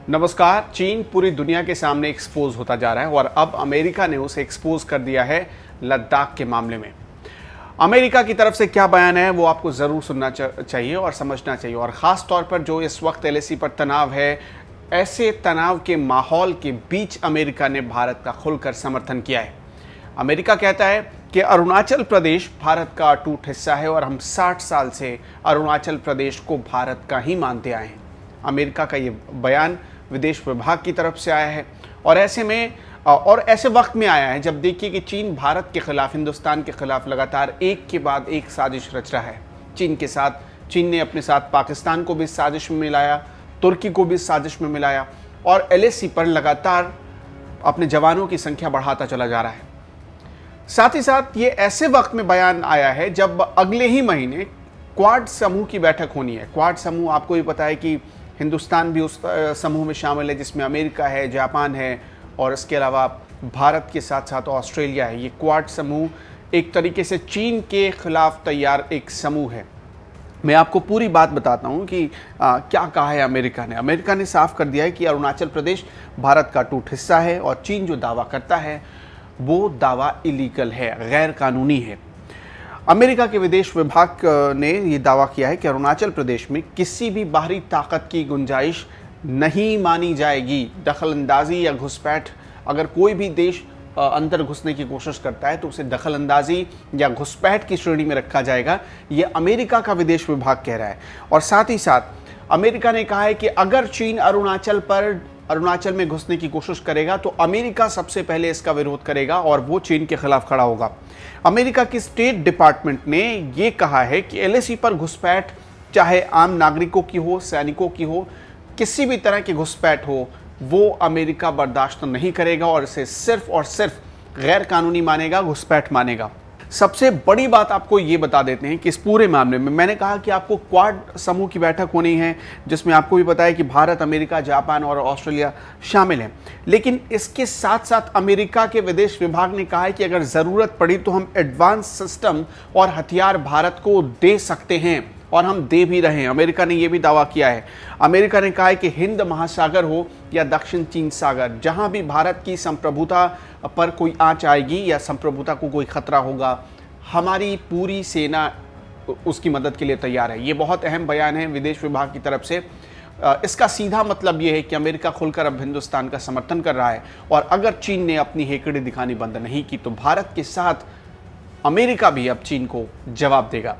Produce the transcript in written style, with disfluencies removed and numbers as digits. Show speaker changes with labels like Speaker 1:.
Speaker 1: नमस्कार। चीन पूरी दुनिया के सामने एक्सपोज होता जा रहा है और अब अमेरिका ने उसे एक्सपोज कर दिया है लद्दाख के मामले में। अमेरिका की तरफ से क्या बयान है वो आपको ज़रूर सुनना चाहिए और समझना चाहिए, और ख़ास तौर पर जो इस वक्त एलएसी पर तनाव है, ऐसे तनाव के माहौल के बीच अमेरिका ने भारत का खुलकर समर्थन किया है। अमेरिका कहता है कि अरुणाचल प्रदेश भारत का अटूट हिस्सा है और हम 60 साल से अरुणाचल प्रदेश को भारत का ही मानते आए हैं। अमेरिका का ये बयान विदेश विभाग की तरफ से आया है और ऐसे वक्त में आया है जब देखिए कि चीन भारत के खिलाफ, हिंदुस्तान के खिलाफ लगातार एक के बाद एक साजिश रच रहा है। चीन ने अपने साथ पाकिस्तान को भी इस साजिश में मिलाया, तुर्की को भी इस साजिश में मिलाया और एलएसी पर लगातार अपने जवानों की संख्या बढ़ाता चला जा रहा है। साथ ही साथ ये ऐसे वक्त में बयान आया है जब अगले ही महीने क्वाड समूह की बैठक होनी है। क्वाड समूह आपको भी पता है कि हिंदुस्तान भी उस समूह में शामिल है, जिसमें अमेरिका है, जापान है और इसके अलावा भारत के साथ साथ ऑस्ट्रेलिया है। ये क्वाड समूह एक तरीके से चीन के खिलाफ तैयार एक समूह है। मैं आपको पूरी बात बताता हूँ कि क्या कहा है अमेरिका ने। अमेरिका ने साफ कर दिया है कि अरुणाचल प्रदेश भारत का अटूट हिस्सा है और चीन जो दावा करता है वो दावा इलीगल है, गैर कानूनी है। अमेरिका के विदेश विभाग ने ये दावा किया है कि अरुणाचल प्रदेश में किसी भी बाहरी ताकत की गुंजाइश नहीं मानी जाएगी। दखलंदाजी या घुसपैठ, अगर कोई भी देश अंदर घुसने की कोशिश करता है तो उसे दखलंदाजी या घुसपैठ की श्रेणी में रखा जाएगा, ये अमेरिका का विदेश विभाग कह रहा है। और साथ ही साथ अमेरिका ने कहा है कि अगर चीन अरुणाचल में घुसने की कोशिश करेगा तो अमेरिका सबसे पहले इसका विरोध करेगा और वो चीन के खिलाफ खड़ा होगा। अमेरिका की स्टेट डिपार्टमेंट ने ये कहा है कि एलएसी पर घुसपैठ, चाहे आम नागरिकों की हो, सैनिकों की हो, किसी भी तरह की घुसपैठ हो, वो अमेरिका बर्दाश्त नहीं करेगा और इसे सिर्फ और सिर्फ गैर कानूनी मानेगा, घुसपैठ मानेगा। सबसे बड़ी बात आपको ये बता देते हैं कि इस पूरे मामले में मैंने कहा कि आपको क्वाड समूह की बैठक होनी है, जिसमें आपको भी पता है कि भारत, अमेरिका, जापान और ऑस्ट्रेलिया शामिल हैं। लेकिन इसके साथ साथ अमेरिका के विदेश विभाग ने कहा है कि अगर ज़रूरत पड़ी तो हम एडवांस सिस्टम और हथियार भारत को दे सकते हैं और हम दे भी रहे हैं। अमेरिका ने यह भी दावा किया है। अमेरिका ने कहा है कि हिंद महासागर हो या दक्षिण चीन सागर, जहां भी भारत की संप्रभुता पर कोई आंच आएगी या संप्रभुता को कोई खतरा होगा, हमारी पूरी सेना उसकी मदद के लिए तैयार है। ये बहुत अहम बयान है विदेश विभाग की तरफ से। इसका सीधा मतलब ये है कि अमेरिका खुलकर अब हिंदुस्तान का समर्थन कर रहा है और अगर चीन ने अपनी हेकड़ी दिखानी बंद नहीं की तो भारत के साथ अमेरिका भी अब चीन को जवाब देगा।